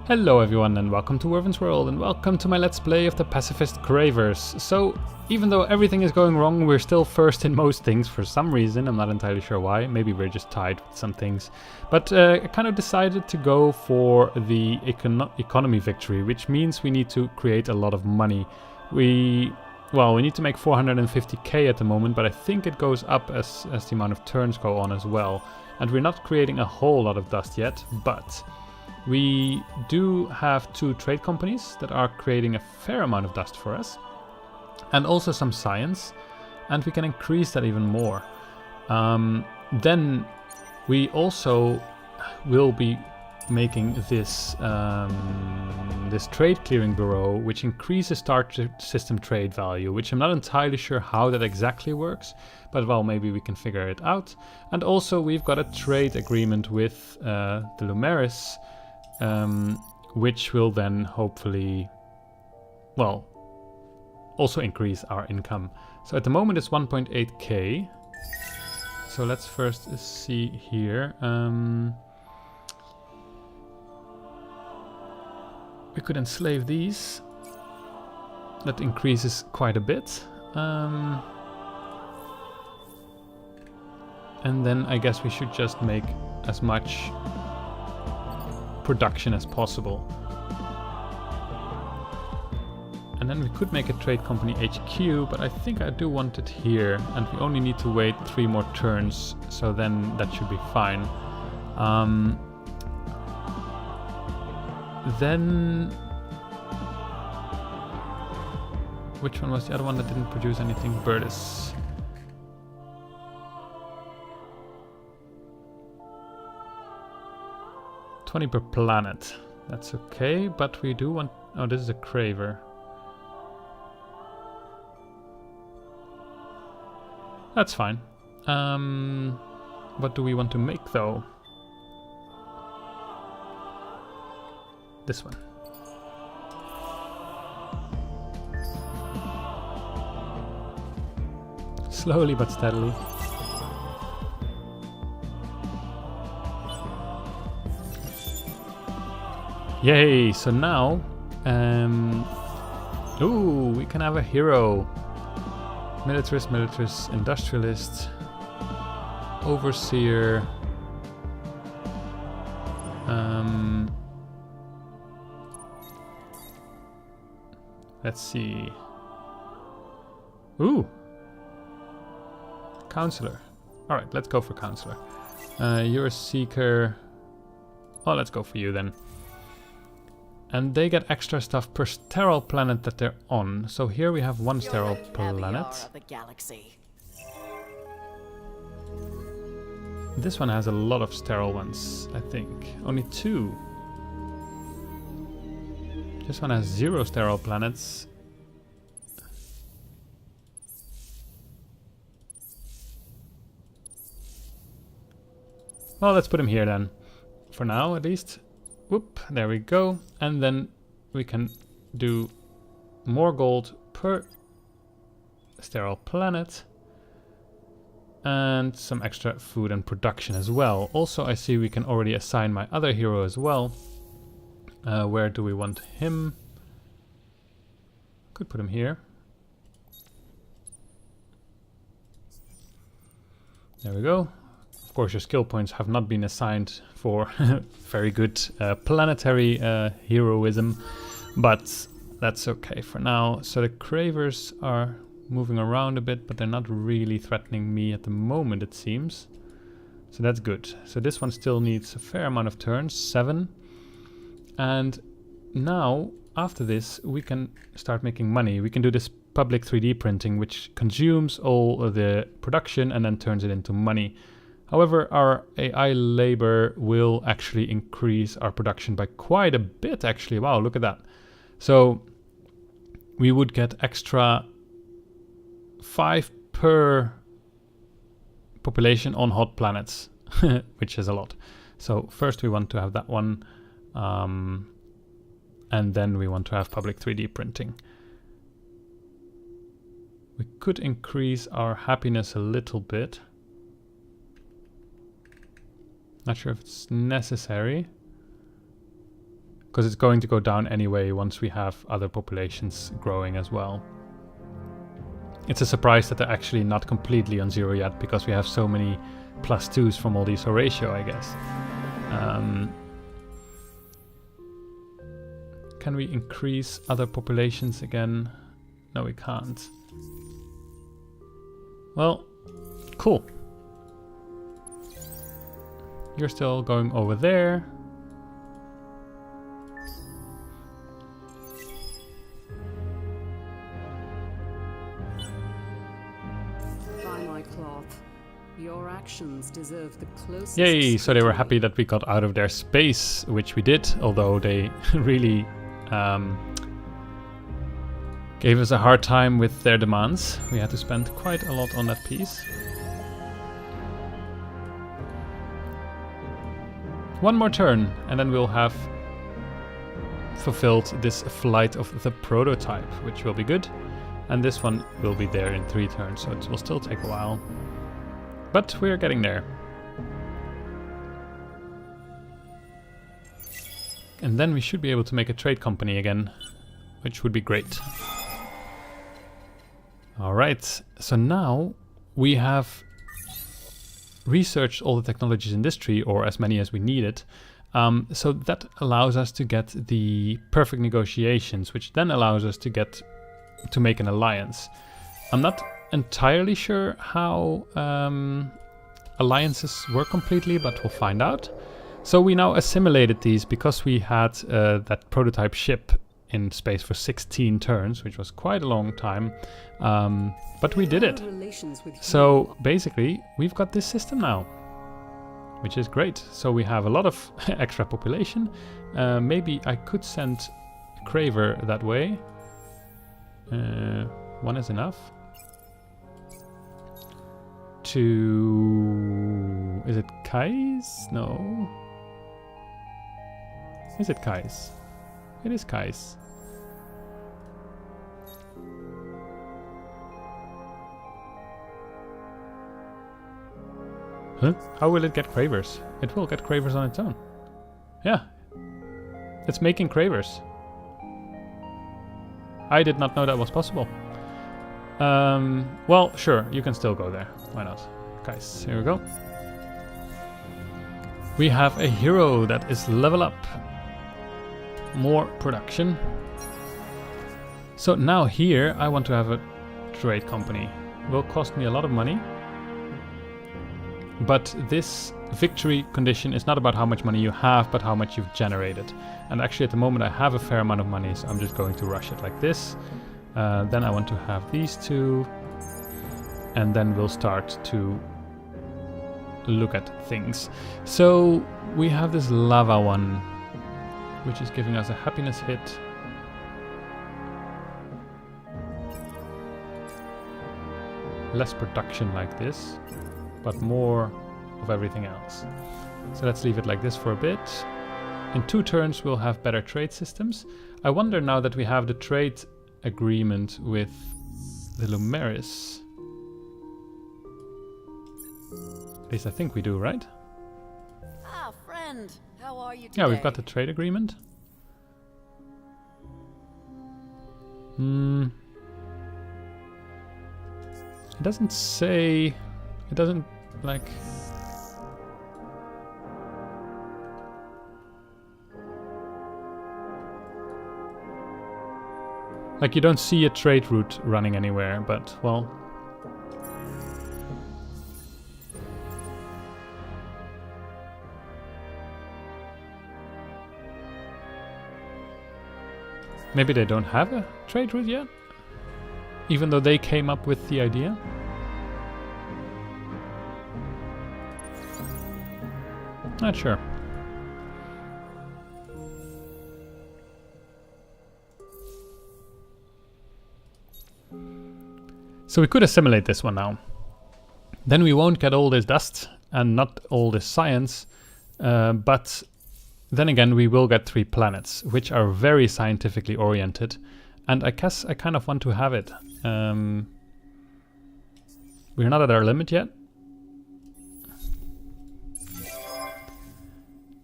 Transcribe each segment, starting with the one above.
Hello everyone and welcome to Werven's World and welcome to my Let's Play of the Pacifist Cravers. So, even though everything is going wrong, we're still first in most things for some reason. I'm not entirely sure why. Maybe we're just tied with some things. But I kind of decided to go for the economy victory, which means we need to create a lot of money. We need to make 450k at the moment, but I think it goes up as the amount of turns go on as well. And we're not creating a whole lot of dust yet, but we do have 2 trade companies that are creating a fair amount of dust for us, and also some science, and we can increase that even more. Then we also will be making this this trade clearing bureau, which increases star system trade value, which I'm not entirely sure how that exactly works, but well, maybe we can figure it out. And also we've got a trade agreement with the Lumeris, which will then hopefully, well, also increase our income. So at the moment it's 1.8k. So let's first see here. We could enslave these. That increases quite a bit. And then I guess we should just make as much production as possible. And then we could make a trade company HQ, but I think I do want it here, and we only need to wait 3 more turns, so then that should be fine. Then which one was the other one that didn't produce anything? Burdis. $20 per planet. That's okay, but we do want... Oh, this is a Craver. That's fine. What do we want to make, though? This one. Slowly but steadily. Yay! So now, ooh, we can have a hero. Militarist, industrialist, overseer. Let's see. Ooh, counselor. All right, let's go for counselor. You're a seeker. Oh, let's go for you then. And they get extra stuff per sterile planet that they're on. So here we have 1 sterile planet. This one has a lot of sterile ones, I think. Only 2. This one has 0 sterile planets. Well, let's put him here then. For now, at least. Whoop, there we go. And then we can do more gold per sterile planet. And some extra food and production as well. Also, I see we can already assign my other hero as well. Where do we want him? Could put him here. There we go. Of course, your skill points have not been assigned for very good planetary heroism, but that's okay for now. So the Cravers are moving around a bit, but they're not really threatening me at the moment, it seems. So that's good. So this one still needs a fair amount of turns, 7. And now, after this, we can start making money. We can do this public 3D printing, which consumes all of the production and then turns it into money. However, our AI labor will actually increase our production by quite a bit, actually. Wow, look at that. So we would get extra 5 per population on hot planets, which is a lot. So first we want to have that one, and then we want to have public 3D printing. We could increase our happiness a little bit. Not sure if it's necessary. because it's going to go down anyway once we have other populations growing as well. It's a surprise that they're actually not completely on 0 yet, because we have so many +2s from all these Horatio, I guess. Can we increase other populations again? No, we can't. Well, cool. You're still going over there. By my cloth, your actions deserve the closest. Yay! So they were happy that we got out of their space, which we did, although they really gave us a hard time with their demands. We had to spend quite a lot on that piece. One more turn, and then we'll have fulfilled this flight of the prototype, which will be good. And this one will be there in 3 turns, so it will still take a while. But we're getting there. And then we should be able to make a trade company again, which would be great. Alright, so now we have researched all the technologies in this tree, or as many as we needed. So that allows us to get the perfect negotiations, which then allows us to make an alliance. I'm not entirely sure how alliances work completely, but we'll find out. So we now assimilated these because we had that prototype ship in space for 16 turns, which was quite a long time, but we did it. So basically we've got this system now, which is great. So we have a lot of extra population. Maybe I could send Craver that way. 1 is enough. To... is it Kais? No. Is it Kais? It is Kais. Huh? How will it get Cravers? It will get Cravers on its own. Yeah. It's making Cravers. I did not know that was possible. Well, sure, you can still go there. Why not? Guys, here we go. We have a hero that is level up. More production. So now here I want to have a trade company. It will cost me a lot of money. But this victory condition is not about how much money you have, but how much you've generated. And actually at the moment I have a fair amount of money, so I'm just going to rush it like this. Then I want to have these two. And then we'll start to look at things. So we have this lava one, which is giving us a happiness hit. Less production like this, but more of everything else. So let's leave it like this for a bit. In 2 turns we'll have better trade systems. I wonder now that we have the trade agreement with the Lumeris. At least I think we do, right? Ah, friend, how are you today? Yeah, we've got the trade agreement. It doesn't say... it doesn't, like... like, you don't see a trade route running anywhere, but, well... maybe they don't have a trade route yet? Even though they came up with the idea? Not sure. So we could assimilate this one now. Then we won't get all this dust and not all this science, but then again we will get 3 planets, which are very scientifically oriented, and I guess I kind of want to have it. We're not at our limit yet.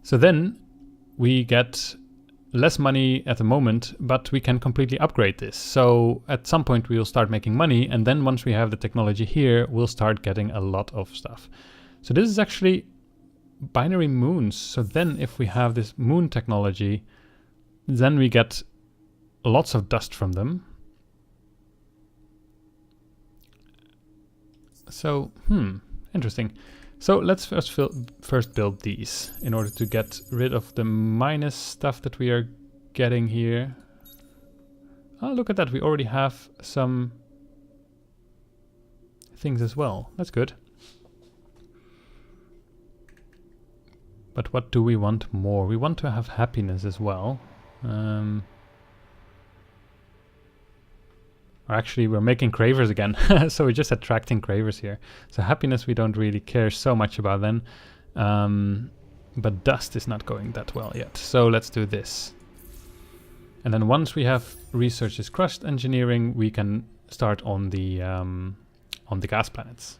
So then we get less money at the moment, but we can completely upgrade this. So at some point we'll start making money, and then once we have the technology here, we'll start getting a lot of stuff. So this is actually binary moons. So then if we have this moon technology, then we get lots of dust from them. So, interesting. So let's first build these in order to get rid of the minus stuff that we are getting here. Oh, look at that. We already have some things as well. That's good. But what do we want more? We want to have happiness as well. Actually, we're making Cravers again, so we're just attracting Cravers here. So happiness we don't really care so much about then. But dust is not going that well yet. So let's do this. And then once we have research is crushed engineering, we can start on the gas planets.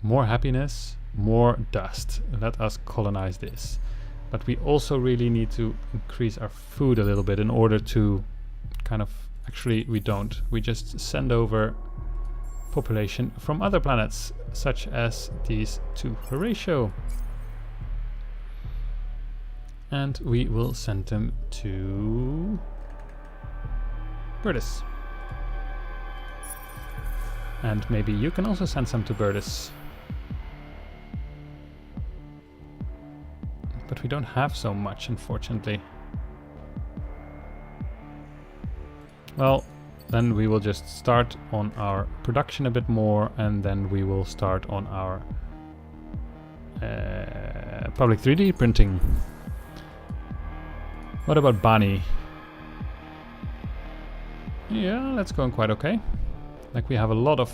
More happiness, more dust. Let us colonize this. But we also really need to increase our food a little bit in order to kind of... Actually, we don't. We just send over population from other planets, such as these two. Horatio. And we will send them to Burdus. And maybe you can also send some to Burdus. But we don't have so much, unfortunately. Well, then we will just start on our production a bit more, and then we will start on our public 3D printing. What about Bani? Yeah, that's going quite okay. Like, we have a lot of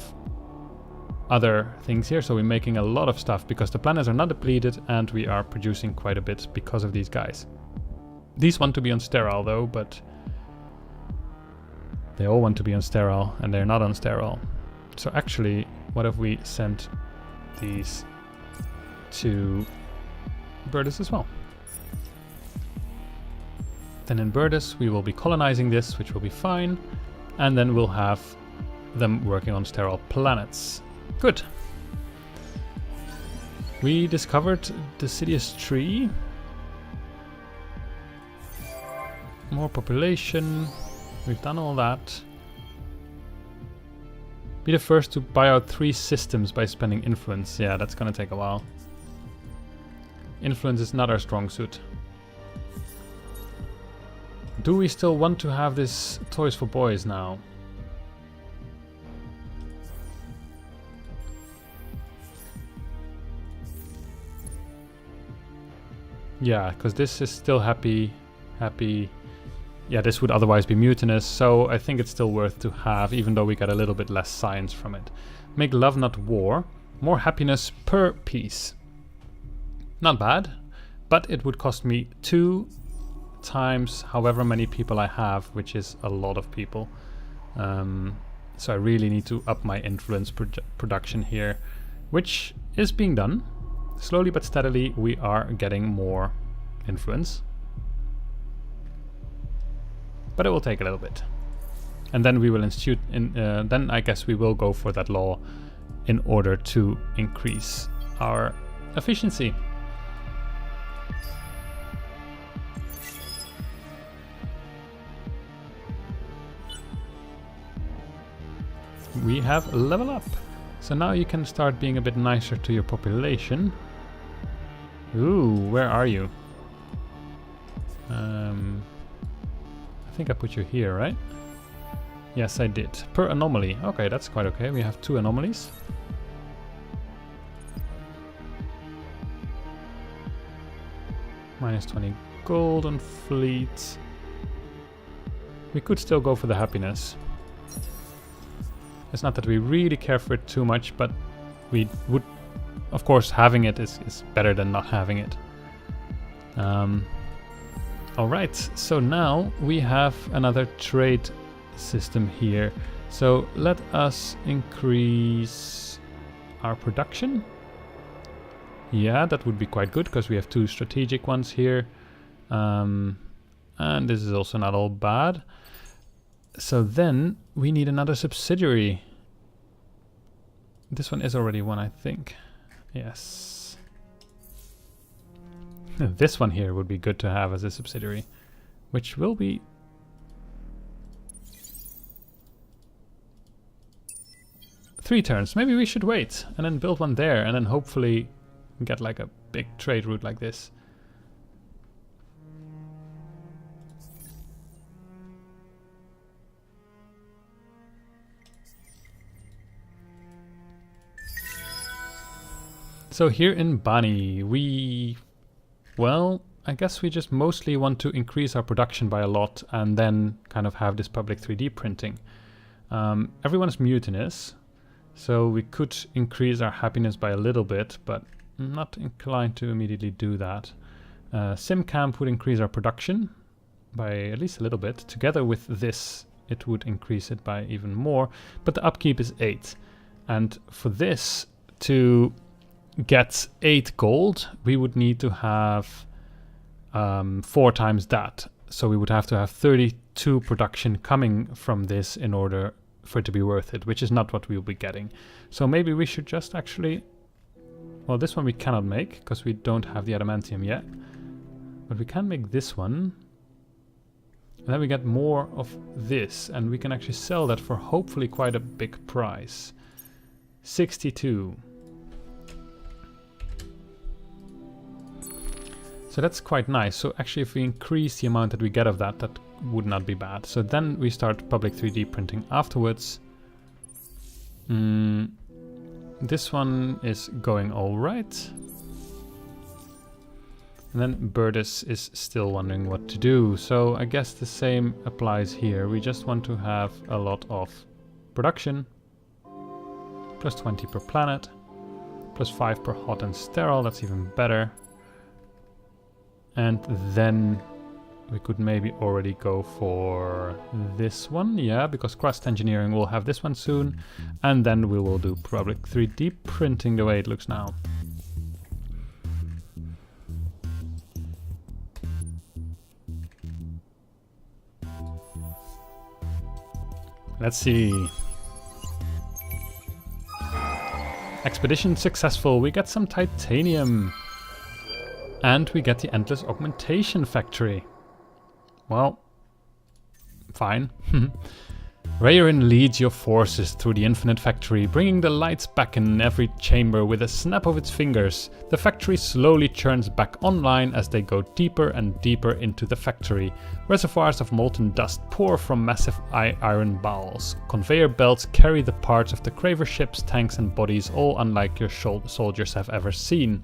other things here, so we're making a lot of stuff because the planets are not depleted and we are producing quite a bit because of these guys. These want to be on sterile though, but they all want to be on sterile and they're not on sterile. So actually, what if we sent these to Burdus as well? Then in Burdus we will be colonizing this, which will be fine, and then we'll have them working on sterile planets. Good. We discovered deciduous tree. More population. We've done all that. Be the first to buy out 3 systems by spending influence. Yeah, that's gonna take a while. Influence is not our strong suit. Do we still want to have this Toys for Boys now? Yeah, because this is still happy. Yeah, this would otherwise be mutinous, so I think it's still worth to have, even though we get a little bit less science from it. Make love, not war. More happiness per piece. Not bad, but it would cost me 2 times however many people I have, which is a lot of people. So I really need to up my influence production here, which is being done. Slowly but steadily we are getting more influence. But it will take a little bit. And then we will institute, then I guess we will go for that law in order to increase our efficiency. We have level up. So now you can start being a bit nicer to your population. Ooh, where are you? I think I put you here, right? Yes, I did. Per anomaly. Okay, that's quite okay. We have 2 anomalies. Minus 20 gold on fleet. We could still go for the happiness. It's not that we really care for it too much, but we would, of course, having it is better than not having it. Alright, so now we have another trade system here. So let us increase our production. Yeah, that would be quite good because we have 2 strategic ones here. And this is also not all bad. So then we need another subsidiary. This one is already one, I think. Yes. This one here would be good to have as a subsidiary, which will be 3 turns. Maybe we should wait and then build one there and then hopefully get like a big trade route like this. So here in Bani, well, I guess we just mostly want to increase our production by a lot and then kind of have this public 3D printing. Everyone is mutinous, so we could increase our happiness by a little bit, but I'm not inclined to immediately do that. Sim Camp would increase our production by at least a little bit. Together with this, it would increase it by even more, but the upkeep is 8. And for this to get 8 gold, we would need to have 4 times that. So we would have to have 32 production coming from this in order for it to be worth it, which is not what we'll be getting. So maybe we should just actually... Well, this one we cannot make because we don't have the adamantium yet. But we can make this one. And then we get more of this. And we can actually sell that for hopefully quite a big price. 62. So that's quite nice. So actually if we increase the amount that we get of that, that would not be bad. So then we start public 3D printing afterwards. This one is going all right. And then Burdus is still wondering what to do. So I guess the same applies here. We just want to have a lot of production. Plus 20 per planet. Plus 5 per hot and sterile. That's even better. And then we could maybe already go for this one. Yeah, because crust engineering will have this one soon. And then we will do public 3D printing the way it looks now. Let's see. Expedition successful. We get some titanium. And we get the Endless Augmentation Factory. Well, fine. Rayorin leads your forces through the Infinite Factory, bringing the lights back in every chamber with a snap of its fingers. The factory slowly churns back online as they go deeper and deeper into the factory. Reservoirs of molten dust pour from massive iron bowels. Conveyor belts carry the parts of the Cravers ships, tanks and bodies, all unlike your soldiers have ever seen.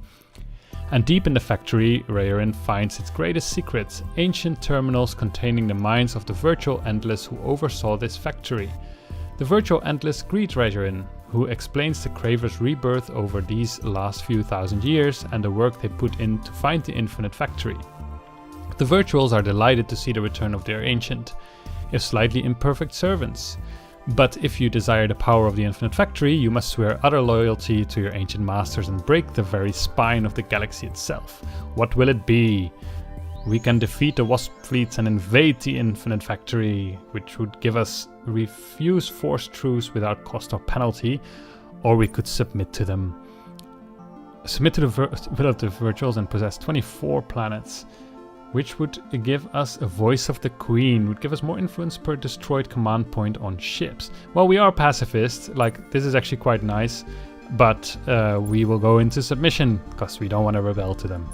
And deep in the factory, Rayorin finds its greatest secrets, ancient terminals containing the minds of the Virtual Endless who oversaw this factory. The Virtual Endless greet Rayorin, who explains the Cravers' rebirth over these last few thousand years and the work they put in to find the Infinite Factory. The Virtuals are delighted to see the return of their ancient, if slightly imperfect servants. But if you desire the power of the Infinite Factory, you must swear utter loyalty to your ancient masters and break the very spine of the galaxy itself. What will it be? We can defeat the Wasp fleets and invade the Infinite Factory, which would give us refuse forced truce without cost or penalty, or we could submit to them. Submit to the will of the Virtuals and possess 24 planets. Which would give us a voice of the Queen, would give us more influence per destroyed command point on ships. Well, we are pacifist, like this is actually quite nice, but we will go into submission because we don't want to rebel to them.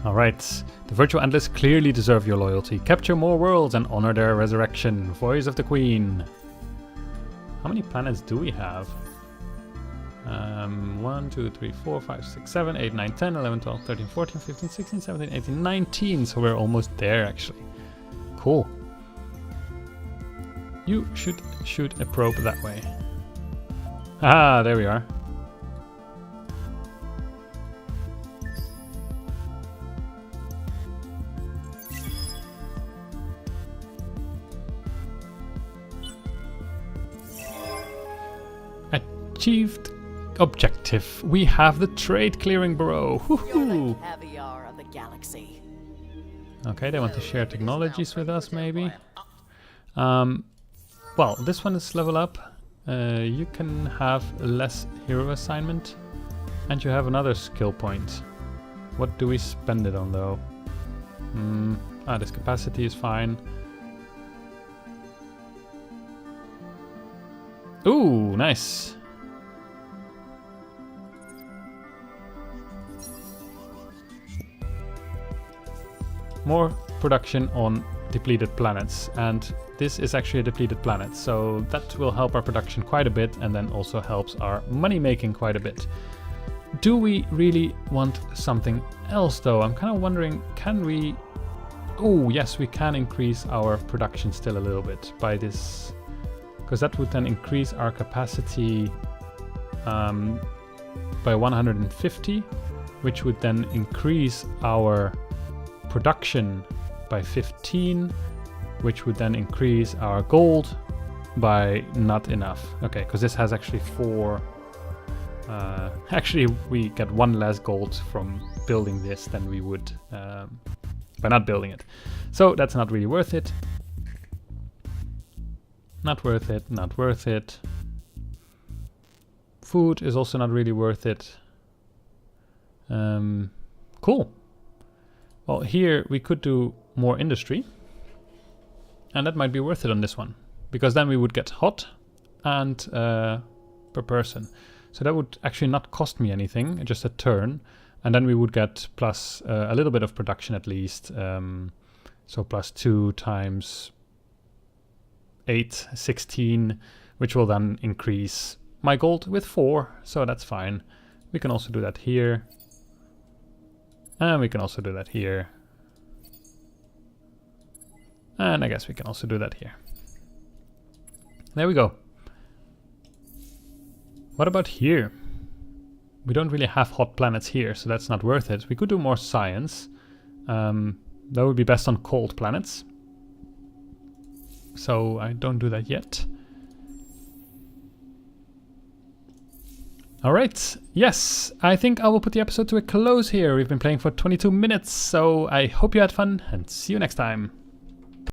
Alright, the Virtual Endless clearly deserve your loyalty. Capture more worlds and honor their resurrection. Voice of the Queen. How many planets do we have? 1, 2, 3, 4, 5, 6, 7, 8, 9, 10, 11, 12, 13, 14, 15, 16, 17, 18, 19. So we're almost there actually. Cool. You should shoot a probe that way. Ah, there we are. achieved objective. We have the trade clearing bureau. Woohoo! Caviar of the galaxy. Okay, they want to share technologies with us, maybe. Well, this one is level up. You can have less hero assignment, and you have another skill point. What do we spend it on, though? This capacity is fine. Ooh, nice. More production on depleted planets, and this is actually a depleted planet, so that will help our production quite a bit, and then also helps our money making quite a bit. Do we really want something else, though? I'm kind of wondering, can we... Oh, yes, we can increase our production still a little bit by this, because that would then increase our capacity by 150, which would then increase our production by 15, which would then increase our gold by not enough. Okay, because this has actually 4. Actually, we get 1 less gold from building this than we would by not building it. So that's not really worth it. Not worth it, not worth it. Food is also not really worth it. Cool. Well, here we could do more industry, and that might be worth it on this one, because then we would get hot and per person. So that would actually not cost me anything, just a turn, and then we would get plus a little bit of production at least. So plus 2 times 8, 16, which will then increase my gold with 4, so that's fine. We can also do that here. And we can also do that here. And I guess we can also do that here. There we go. What about here? We don't really have hot planets here, so that's not worth it. We could do more science. That would be best on cold planets. So I don't do that yet. Alright, yes, I think I will put the episode to a close here. We've been playing for 22 minutes, so I hope you had fun, and see you next time.